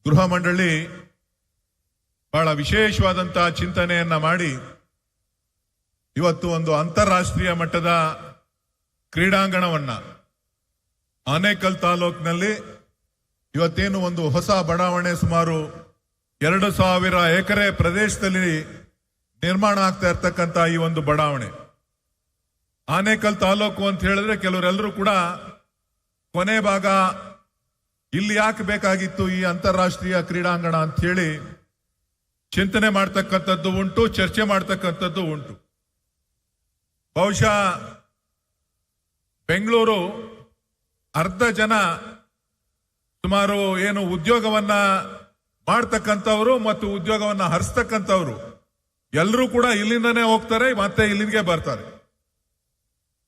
ಗೃಹ ಮಂಡಳಿ ಬಹಳ ವಿಶೇಷವಾದಂತಹ ಚಿಂತನೆಯನ್ನ ಮಾಡಿ ಇವತ್ತು ಒಂದು ಅಂತಾರಾಷ್ಟ್ರೀಯ ಮಟ್ಟದ ಕ್ರೀಡಾಂಗಣವನ್ನ ಆನೇಕಲ್ ತಾಲೂಕಿನಲ್ಲಿ ಇವತ್ತೇನು ಒಂದು ಹೊಸ ಬಡಾವಣೆ ಸುಮಾರು 2,000 ಎಕರೆ ಪ್ರದೇಶದಲ್ಲಿ ನಿರ್ಮಾಣ ಆಗ್ತಾ ಇರ್ತಕ್ಕಂಥ ಈ ಒಂದು ಬಡಾವಣೆ ಆನೇಕಲ್ ತಾಲೂಕು ಅಂತ ಹೇಳಿದ್ರೆ ಕೆಲವರೆಲ್ಲರೂ ಕೂಡ ಕೊನೆ ಭಾಗ ಇಲ್ಲಿ ಯಾಕೆ ಬೇಕಾಗಿತ್ತು ಈ ಅಂತಾರಾಷ್ಟ್ರೀಯ ಕ್ರೀಡಾಂಗಣ ಅಂತ ಹೇಳಿ ಚಿಂತನೆ ಮಾಡ್ತಕ್ಕಂಥದ್ದು ಉಂಟು, ಚರ್ಚೆ ಮಾಡ್ತಕ್ಕಂಥದ್ದು ಉಂಟು. ಬಹುಶಃ ಬೆಂಗಳೂರು ಅರ್ಧ ಜನ ಸುಮಾರು ಏನು ಉದ್ಯೋಗವನ್ನ ಮಾಡ್ತಕ್ಕಂಥವ್ರು ಮತ್ತು ಉದ್ಯೋಗವನ್ನ ಹರಿಸ್ತಕ್ಕಂಥವ್ರು ಎಲ್ಲರೂ ಕೂಡ ಇಲ್ಲಿಂದನೇ ಹೋಗ್ತಾರೆ, ಮತ್ತೆ ಇಲ್ಲಿಗೆ ಬರ್ತಾರೆ.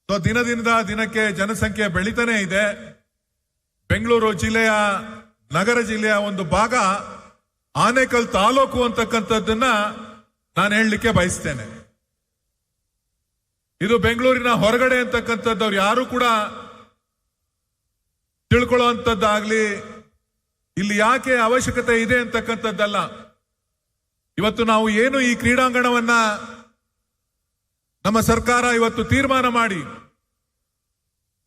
ಸೊ ದಿನದಿಂದ ದಿನಕ್ಕೆ ಜನಸಂಖ್ಯೆ ಬೆಳೀತಾನೆ ಇದೆ. ಬೆಂಗಳೂರು ಜಿಲ್ಲೆಯ ನಗರ ಜಿಲ್ಲೆಯ ಒಂದು ಭಾಗ ಆನೇಕಲ್ ತಾಲೂಕು ಅಂತಕ್ಕಂಥದ್ದನ್ನ ನಾನು ಹೇಳಲಿಕ್ಕೆ ಬಯಸ್ತೇನೆ. ಇದು ಬೆಂಗಳೂರಿನ ಹೊರಗಡೆ ಅಂತಕ್ಕಂಥದ್ದವ್ರು ಯಾರು ಕೂಡ ತಿಳ್ಕೊಳ್ಳುವಂಥದ್ದಾಗ್ಲಿ, ಇಲ್ಲಿ ಯಾಕೆ ಅವಶ್ಯಕತೆ ಇದೆ ಅಂತಕ್ಕಂಥದ್ದಲ್ಲ. ಇವತ್ತು ನಾವು ಏನು ಈ ಕ್ರೀಡಾಂಗಣವನ್ನ ನಮ್ಮ ಸರ್ಕಾರ ಇವತ್ತು ತೀರ್ಮಾನ ಮಾಡಿ,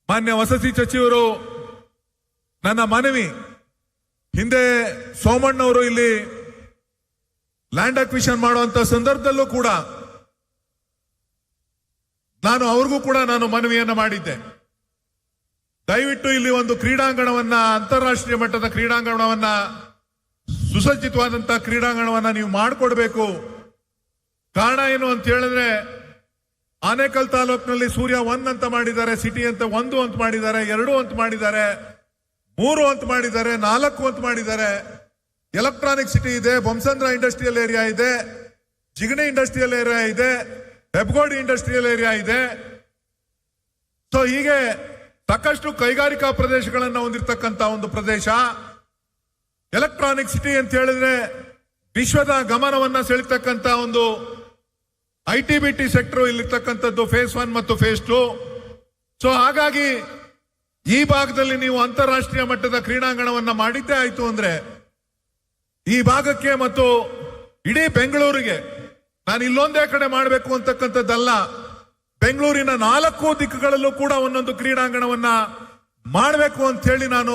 ಮಾನ್ಯ ವಸತಿ ಸಚಿವರು ನನ್ನ ಮನವಿ, ಹಿಂದೆ ಸೋಮಣ್ಣವರು ಇಲ್ಲಿ ಲ್ಯಾಂಡ್ ಅಕ್ವಿಷನ್ ಮಾಡುವಂತ ಸಂದರ್ಭದಲ್ಲೂ ಕೂಡ ನಾನು ಅವ್ರಿಗೂ ಕೂಡ ಮನವಿಯನ್ನ ಮಾಡಿದ್ದೆ. ದಯವಿಟ್ಟು ಇಲ್ಲಿ ಒಂದು ಕ್ರೀಡಾಂಗಣವನ್ನ, ಅಂತಾರಾಷ್ಟ್ರೀಯ ಮಟ್ಟದ ಕ್ರೀಡಾಂಗಣವನ್ನ, ಸುಸಜ್ಜಿತವಾದಂತಹ ಕ್ರೀಡಾಂಗಣವನ್ನ ನೀವು ಮಾಡಿಕೊಡ್ಬೇಕು. ಕಾರಣ ಏನು ಅಂತ ಹೇಳಿದ್ರೆ, ಆನೇಕಲ್ ತಾಲೂಕಿನಲ್ಲಿ ಸೂರ್ಯ 1 ಅಂತ ಮಾಡಿದ್ದಾರೆ, ಸಿಟಿ ಅಂತ 1 ಅಂತ ಮಾಡಿದ್ದಾರೆ, 2 ಅಂತ ಮಾಡಿದ್ದಾರೆ, 3 ಅಂತ ಮಾಡಿದ್ದಾರೆ, 4 ಅಂತ ಮಾಡಿದ್ದಾರೆ. ಎಲೆಕ್ಟ್ರಾನಿಕ್ ಸಿಟಿ ಇದೆ, ಬೊಮ್ಮಸಂದ್ರ ಇಂಡಸ್ಟ್ರಿಯಲ್ ಏರಿಯಾ ಇದೆ, ಜಿಗಣಿ ಇಂಡಸ್ಟ್ರಿಯಲ್ ಏರಿಯಾ ಇದೆ, ಹೆಬ್ಗೋಡಿ ಇಂಡಸ್ಟ್ರಿಯಲ್ ಏರಿಯಾ ಇದೆ. ಸೊ ಹೀಗೆ ಸಾಕಷ್ಟು ಕೈಗಾರಿಕಾ ಪ್ರದೇಶಗಳನ್ನು ಹೊಂದಿರತಕ್ಕಂತ ಒಂದು ಪ್ರದೇಶ. ಎಲೆಕ್ಟ್ರಾನಿಕ್ ಸಿಟಿ ಅಂತ ಹೇಳಿದ್ರೆ ವಿಶ್ವದ ಗಮನವನ್ನ ಸೆಳೀತಕ್ಕಂತ ಒಂದು ITBT ಸೆಕ್ಟರ್ ಇಲ್ಲಿರ್ತಕ್ಕಂಥದ್ದು ಫೇಸ್ 1 ಮತ್ತು ಫೇಸ್ 2. ಸೊ ಹಾಗಾಗಿ ಈ ಭಾಗದಲ್ಲಿ ನೀವು ಅಂತಾರಾಷ್ಟ್ರೀಯ ಮಟ್ಟದ ಕ್ರೀಡಾಂಗಣವನ್ನ ಮಾಡಿದ್ದೇ ಆಯ್ತು ಅಂದ್ರೆ ಈ ಭಾಗಕ್ಕೆ ಮತ್ತು ಇಡೀ ಬೆಂಗಳೂರಿಗೆ, ನಾನು ಇಲ್ಲೊಂದೇ ಕಡೆ ಮಾಡಬೇಕು ಅಂತಕ್ಕಂಥದ್ದಲ್ಲ, ಬೆಂಗಳೂರಿನ 4 ದಿಕ್ಕುಗಳಲ್ಲೂ ಕೂಡ ಒಂದೊಂದು ಕ್ರೀಡಾಂಗಣವನ್ನ ಮಾಡಬೇಕು ಅಂತ ಹೇಳಿ ನಾನು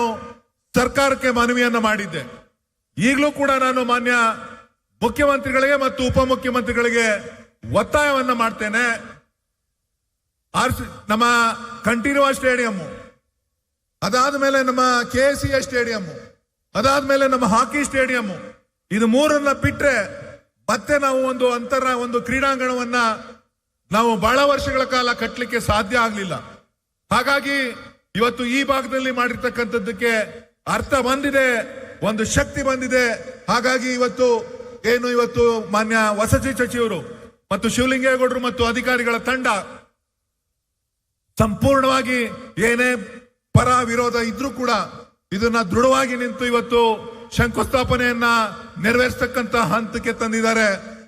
ಸರ್ಕಾರಕ್ಕೆ ಮನವಿಯನ್ನ ಮಾಡಿದ್ದೆ. ಈಗಲೂ ಕೂಡ ನಾನು ಮಾನ್ಯ ಮುಖ್ಯಮಂತ್ರಿಗಳಿಗೆ ಮತ್ತು ಉಪಮುಖ್ಯಮಂತ್ರಿಗಳಿಗೆ ಒತ್ತಾಯವನ್ನ ಮಾಡ್ತೇನೆ. ನಮ್ಮ ಕಂಠೀರವ ಸ್ಟೇಡಿಯಂ, ಅದಾದ ಮೇಲೆ ನಮ್ಮ KCA ಸ್ಟೇಡಿಯಂ, ಅದಾದ್ಮೇಲೆ ನಮ್ಮ ಹಾಕಿ ಸ್ಟೇಡಿಯಂ, ಇದು 3 ಬಿಟ್ರೆ ಮತ್ತೆ ನಾವು ಒಂದು ಕ್ರೀಡಾಂಗಣವನ್ನ ನಾವು ಬಹಳ ವರ್ಷಗಳ ಕಾಲ ಕಟ್ಟಲಿಕ್ಕೆ ಸಾಧ್ಯ ಆಗಲಿಲ್ಲ. ಹಾಗಾಗಿ ಇವತ್ತು ಈ ಭಾಗದಲ್ಲಿ ಮಾಡಿರ್ತಕ್ಕಂಥದ್ದಕ್ಕೆ ಅರ್ಥ ಬಂದಿದೆ, ಒಂದು ಶಕ್ತಿ ಬಂದಿದೆ. ಹಾಗಾಗಿ ಇವತ್ತು ಮಾನ್ಯ ವಸತಿ ಸಚಿವರು ಮತ್ತು ಶಿವಲಿಂಗೇಗೌಡರು ಮತ್ತು ಅಧಿಕಾರಿಗಳ ತಂಡ ಸಂಪೂರ್ಣವಾಗಿ ಏನೇ ಪರ ವಿರೋಧ ಇದ್ರೂ ಕೂಡ ಇದನ್ನ ದೃಢವಾಗಿ ನಿಂತು ಇವತ್ತು ಶಂಕುಸ್ಥಾಪನೆಯನ್ನ ನೆರವೇರಿಸತಕ್ಕಂತ ಹಂತಕ್ಕೆ ತಂದಿದ್ದಾರೆ.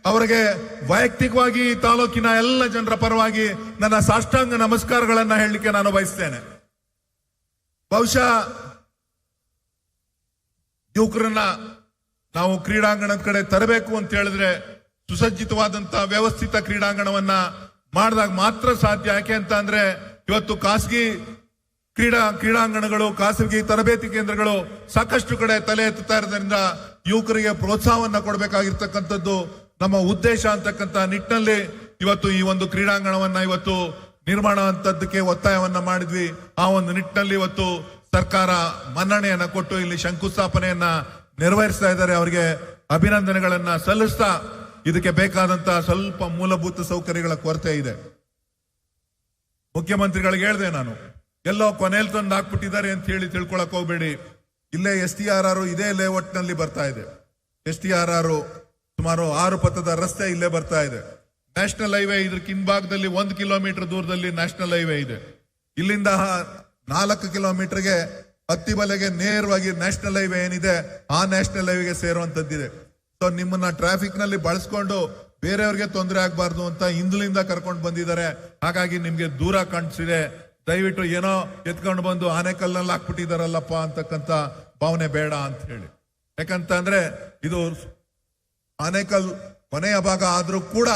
ಅವರಿಗೆ ವೈಯಕ್ತಿಕವಾಗಿ ತಾಲೂಕಿನ ಎಲ್ಲ ಜನರ ಪರವಾಗಿ ನನ್ನ ಸಾಷ್ಟಾಂಗ ನಮಸ್ಕಾರಗಳನ್ನ ಹೇಳಲಿಕ್ಕೆ ನಾನು ಬಯಸ್ತೇನೆ. ಬಹುಶಃ ಯುವಕರನ್ನ ನಾವು ಕ್ರೀಡಾಂಗಣದ ಕಡೆ ತರಬೇಕು ಅಂತ ಹೇಳಿದ್ರೆ ಸುಸಜ್ಜಿತವಾದಂತಹ ವ್ಯವಸ್ಥಿತ ಕ್ರೀಡಾಂಗಣವನ್ನ ಮಾಡಿದಾಗ ಮಾತ್ರ ಸಾಧ್ಯ. ಯಾಕೆ ಅಂತ ಅಂದ್ರೆ ಇವತ್ತು ಖಾಸಗಿ ಕ್ರೀಡಾಂಗಣಗಳು, ಖಾಸಗಿ ತರಬೇತಿ ಕೇಂದ್ರಗಳು ಸಾಕಷ್ಟು ಕಡೆ ತಲೆ ಎತ್ತುತ್ತಾ ಇರೋದ್ರಿಂದ ಯುವಕರಿಗೆ ಪ್ರೋತ್ಸಾಹವನ್ನ ಕೊಡಬೇಕಾಗಿರ್ತಕ್ಕಂಥದ್ದು ನಮ್ಮ ಉದ್ದೇಶ ಅಂತಕ್ಕಂಥ ನಿಟ್ಟಿನಲ್ಲಿ ಇವತ್ತು ಈ ಒಂದು ಕ್ರೀಡಾಂಗಣವನ್ನ ಇವತ್ತು ನಿರ್ಮಾಣ ಅಂತದ್ದಕ್ಕೆ ಒತ್ತಾಯವನ್ನ ಮಾಡಿದ್ವಿ. ಆ ಒಂದು ನಿಟ್ಟಿನಲ್ಲಿ ಇವತ್ತು ಸರ್ಕಾರ ಮನ್ನಣೆಯನ್ನ ಕೊಟ್ಟು ಇಲ್ಲಿ ಶಂಕುಸ್ಥಾಪನೆಯನ್ನ ನೆರವೇರಿಸ್ತಾ ಇದ್ದಾರೆ. ಅವರಿಗೆ ಅಭಿನಂದನೆಗಳನ್ನ ಸಲ್ಲಿಸ್ತಾ, ಇದಕ್ಕೆ ಬೇಕಾದಂತಹ ಸ್ವಲ್ಪ ಮೂಲಭೂತ ಸೌಕರ್ಯಗಳ ಕೊರತೆ ಇದೆ. ಮುಖ್ಯಮಂತ್ರಿಗಳಿಗೆ ಹೇಳಿದೆ ನಾನು, ಎಲ್ಲೋ ಕೊನೆಯಲ್ಲಿ ತಂದು ಹಾಕ್ಬಿಟ್ಟಿದ್ದಾರೆ ಅಂತ ಹೇಳಿ ತಿಳ್ಕೊಳಕ್ ಹೋಗ್ಬೇಡಿ. ಇಲ್ಲೇ STRR ಇದೇ ಲೇಔಟ್ ನಲ್ಲಿ ಬರ್ತಾ ಇದೆ. STRR ಸುಮಾರು 6 ಪಥದ ರಸ್ತೆ ಇಲ್ಲೇ ಬರ್ತಾ ಇದೆ. ನ್ಯಾಷನಲ್ ಹೈವೇ ಇದಕ್ಕೆ ಹಿಂಭಾಗದಲ್ಲಿ 1 ಕಿಲೋಮೀಟರ್ ದೂರದಲ್ಲಿ ನ್ಯಾಷನಲ್ ಹೈವೇ ಇದೆ. ಇಲ್ಲಿಂದ 4 ಕಿಲೋಮೀಟರ್ಗೆ ಹತ್ತಿಬಲೆಗೆ ನೇರವಾಗಿ ನ್ಯಾಷನಲ್ ಹೈವೇ ಏನಿದೆ ಆ ನ್ಯಾಷನಲ್ ಹೈವೇಗೆ ಸೇರುವಂತದ್ದಿದೆ. ಸೊ ನಿಮ್ಮನ್ನ ಟ್ರಾಫಿಕ್ ನಲ್ಲಿ ಬಳಸ್ಕೊಂಡು ಬೇರೆಯವ್ರಿಗೆ ತೊಂದರೆ ಆಗ್ಬಾರ್ದು ಅಂತ ಹಿಂದಲಿಂದ ಕರ್ಕೊಂಡು ಬಂದಿದ್ದಾರೆ. ಹಾಗಾಗಿ ನಿಮ್ಗೆ ದೂರ ಕಾಣಿಸಿದೆ. ದಯವಿಟ್ಟು ಏನೋ ಎತ್ಕೊಂಡು ಬಂದು ಆನೆಕಲ್ನಲ್ಲಿ ಹಾಕ್ಬಿಟ್ಟಿದಾರಲ್ಲಪ್ಪ ಅಂತಕ್ಕಂಥ ಭಾವನೆ ಬೇಡ ಅಂತ ಹೇಳಿ. ಯಾಕಂತಂದ್ರೆ ಇದು ಆನೇಕಲ್ ಕೊನೆಯ ಭಾಗ ಆದ್ರೂ ಕೂಡ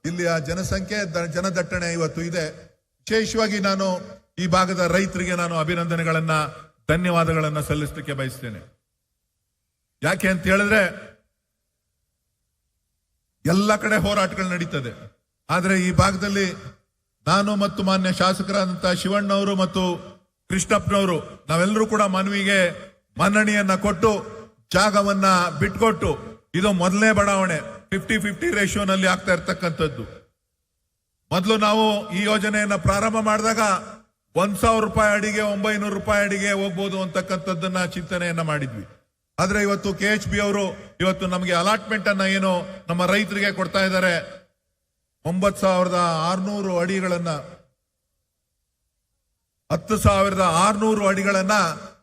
ಇಲ್ಲಿಯ ಜನಸಂಖ್ಯೆ ಜನದಟ್ಟಣೆ ಇವತ್ತು ಇದೆ. ವಿಶೇಷವಾಗಿ ನಾನು ಈ ಭಾಗದ ರೈತರಿಗೆ ನಾನು ಅಭಿನಂದನೆಗಳನ್ನ ಧನ್ಯವಾದಗಳನ್ನ ಸಲ್ಲಿಸಲಿಕ್ಕೆ ಬಯಸ್ತೇನೆ. ಯಾಕೆ ಅಂತ ಹೇಳಿದ್ರೆ ಎಲ್ಲ ಕಡೆ ಹೋರಾಟಗಳು ನಡೀತದೆ. ಆದ್ರೆ ಈ ಭಾಗದಲ್ಲಿ ನಾನು ಮತ್ತು ಮಾನ್ಯ ಶಾಸಕರಾದಂತಹ ಶಿವಣ್ಣವರು ಮತ್ತು ಕೃಷ್ಣಪ್ಪನವರು ನಾವೆಲ್ಲರೂ ಕೂಡ ಮನವಿಗೆ ಮನ್ನಣೆಯನ್ನ ಕೊಟ್ಟು ಜಾಗವನ್ನ ಬಿಟ್ಕೊಟ್ಟು ಇದು ಮೊದಲನೇ ಬಡಾವಣೆ 50-50 ರೇಷಿಯೋನಲ್ಲಿ ಆಗ್ತಾ ಇರ್ತಕ್ಕಂಥದ್ದು. ಮೊದಲು ನಾವು ಈ ಯೋಜನೆಯನ್ನ ಪ್ರಾರಂಭ ಮಾಡಿದಾಗ 1,000 ರೂಪಾಯಿ ಅಡಿಗೆ 900 ರೂಪಾಯಿ ಅಡಿಗೆ ಹೋಗ್ಬೋದು ಅಂತಕ್ಕಂಥದ್ದನ್ನ ಚಿಂತನೆಯನ್ನ ಮಾಡಿದ್ವಿ. ಆದ್ರೆ ಇವತ್ತು KHB ಅವರು ಇವತ್ತು ನಮಗೆ ಅಲಾಟ್ಮೆಂಟ್ ಅನ್ನ ಏನು ನಮ್ಮ ರೈತರಿಗೆ ಕೊಡ್ತಾ ಇದ್ದಾರೆ. 9,600 ಅಡಿಗಳನ್ನ 10,600 ಅಡಿಗಳನ್ನ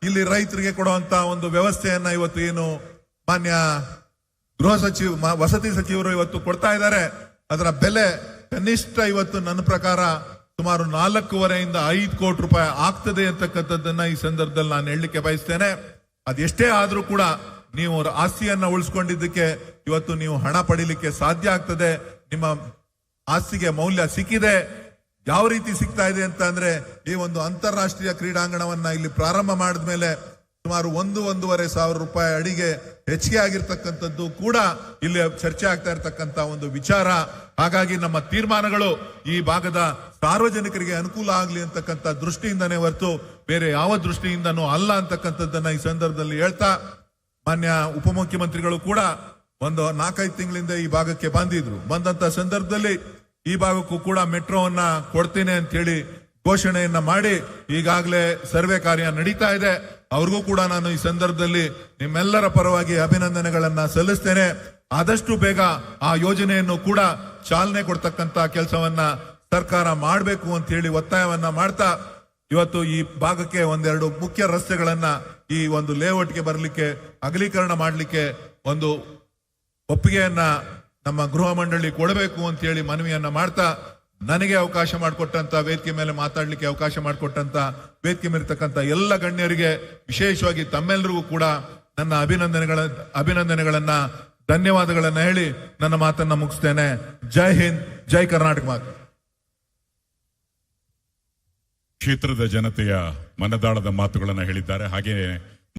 ಇಲ್ಲಿ ರೈತರಿಗೆ ಕೊಡುವಂತ ಒಂದು ವ್ಯವಸ್ಥೆಯನ್ನ ಇವತ್ತು ಏನು ಮಾನ್ಯ ವಸತಿ ಸಚಿವರು ಇವತ್ತು ಕೊಡ್ತಾ ಇದ್ದಾರೆ. ಅದರ ಬೆಲೆ ಕನಿಷ್ಠ ಇವತ್ತು ನನ್ನ ಪ್ರಕಾರ ಸುಮಾರು 4.5 5 ಕೋಟಿ ರೂಪಾಯಿ ಆಗ್ತದೆ ಅಂತಕ್ಕಂಥದ್ದನ್ನ ಈ ಸಂದರ್ಭದಲ್ಲಿ ನಾನು ಹೇಳಲಿಕ್ಕೆ ಬಯಸ್ತೇನೆ. ಅದೆಷ್ಟೇ ಆದ್ರೂ ಕೂಡ ನೀವು ಆಸ್ತಿಯನ್ನ ಉಳಿಸ್ಕೊಂಡಿದ್ದಕ್ಕೆ ಇವತ್ತು ನೀವು ಹಣ ಪಡಿಲಿಕ್ಕೆ ಸಾಧ್ಯ ಆಗ್ತದೆ. ನಿಮ್ಮ ಆಸ್ತಿಗೆ ಮೌಲ್ಯ ಸಿಕ್ಕಿದೆ. ಯಾವ ರೀತಿ ಸಿಗ್ತಾ ಇದೆ ಅಂತ ಅಂದ್ರೆ ಈ ಒಂದು ಅಂತಾರಾಷ್ಟ್ರೀಯ ಕ್ರೀಡಾಂಗಣವನ್ನ ಇಲ್ಲಿ ಪ್ರಾರಂಭ ಮಾಡಿದ ಮೇಲೆ ಸುಮಾರು 1,500 ರೂಪಾಯಿ ಅಡಿಗೆ ಹೆಚ್ಚಿಗೆ ಆಗಿರ್ತಕ್ಕಂಥದ್ದು ಕೂಡ ಇಲ್ಲಿ ಚರ್ಚೆ ಆಗ್ತಾ ಇರತಕ್ಕಂತ ಒಂದು ವಿಚಾರ. ಹಾಗಾಗಿ ನಮ್ಮ ತೀರ್ಮಾನಗಳು ಈ ಭಾಗದ ಸಾರ್ವಜನಿಕರಿಗೆ ಅನುಕೂಲ ಆಗ್ಲಿ ಅಂತಕ್ಕಂಥ ದೃಷ್ಟಿಯಿಂದನೇ ಹೊರತು ಬೇರೆ ಯಾವ ದೃಷ್ಟಿಯಿಂದನೂ ಅಲ್ಲ ಅಂತಕ್ಕಂಥದ್ದನ್ನ ಈ ಸಂದರ್ಭದಲ್ಲಿ ಹೇಳ್ತಾ, ಮಾನ್ಯ ಉಪಮುಖ್ಯಮಂತ್ರಿಗಳು ಕೂಡ ಒಂದು 4-5 ತಿಂಗಳಿಂದ ಈ ಭಾಗಕ್ಕೆ ಬಂದಂತ ಸಂದರ್ಭದಲ್ಲಿ ಈ ಭಾಗಕ್ಕೂ ಕೂಡ ಮೆಟ್ರೋವನ್ನ ಕೊಡ್ತೇನೆ ಅಂತ ಹೇಳಿ ಘೋಷಣೆಯನ್ನ ಮಾಡಿ ಈಗಾಗಲೇ ಸರ್ವೆ ಕಾರ್ಯ ನಡೀತಾ ಇದೆ. ಅವ್ರಿಗೂ ಕೂಡ ನಾನು ಈ ಸಂದರ್ಭದಲ್ಲಿ ನಿಮ್ಮೆಲ್ಲರ ಪರವಾಗಿ ಅಭಿನಂದನೆಗಳನ್ನ ಸಲ್ಲಿಸ್ತೇನೆ. ಆದಷ್ಟು ಬೇಗ ಆ ಯೋಜನೆಯನ್ನು ಕೂಡ ಚಾಲನೆ ಕೊಡ್ತಕ್ಕಂತ ಕೆಲಸವನ್ನ ಸರ್ಕಾರ ಮಾಡಬೇಕು ಅಂತ ಹೇಳಿ ಒತ್ತಾಯವನ್ನ ಮಾಡ್ತಾ, ಇವತ್ತು ಈ ಭಾಗಕ್ಕೆ ಒಂದೆರಡು ಮುಖ್ಯ ರಸ್ತೆಗಳನ್ನ ಈ ಒಂದು ಲೇಔಟ್ಗೆ ಬರಲಿಕ್ಕೆ ಅಗಲೀಕರಣ ಮಾಡಲಿಕ್ಕೆ ಒಂದು ಒಪ್ಪಿಗೆಯನ್ನ ನಮ್ಮ ಗೃಹ ಮಂಡಳಿ ಕೊಡಬೇಕು ಅಂತ ಹೇಳಿ ಮನವಿಯನ್ನ ಮಾಡ್ತಾ, ನನಗೆ ಅವಕಾಶ ಮಾಡಿಕೊಟ್ಟಂತ ವೇದಿಕೆ ಮೇಲೆ ಮಾತಾಡ್ಲಿಕ್ಕೆ ಅವಕಾಶ ಮಾಡಿಕೊಟ್ಟಂತ ವೇದಿಕೆ ಮೇಲಿರ್ತಕ್ಕಂಥ ಎಲ್ಲ ಗಣ್ಯರಿಗೆ ವಿಶೇಷವಾಗಿ ತಮ್ಮೆಲ್ಲರಿಗೂ ಕೂಡ ನನ್ನ ಅಭಿನಂದನೆಗಳನ್ನ ಧನ್ಯವಾದಗಳನ್ನ ಹೇಳಿ ನನ್ನ ಮಾತನ್ನ ಮುಗಿಸ್ತೇನೆ. ಜೈ ಹಿಂದ್, ಜೈ ಕರ್ನಾಟಕ ಮಾತು. ಕ್ಷೇತ್ರದ ಜನತೆಯ ಮನದಾಳದ ಮಾತುಗಳನ್ನು ಹೇಳಿದ್ದಾರೆ. ಹಾಗೆಯೇ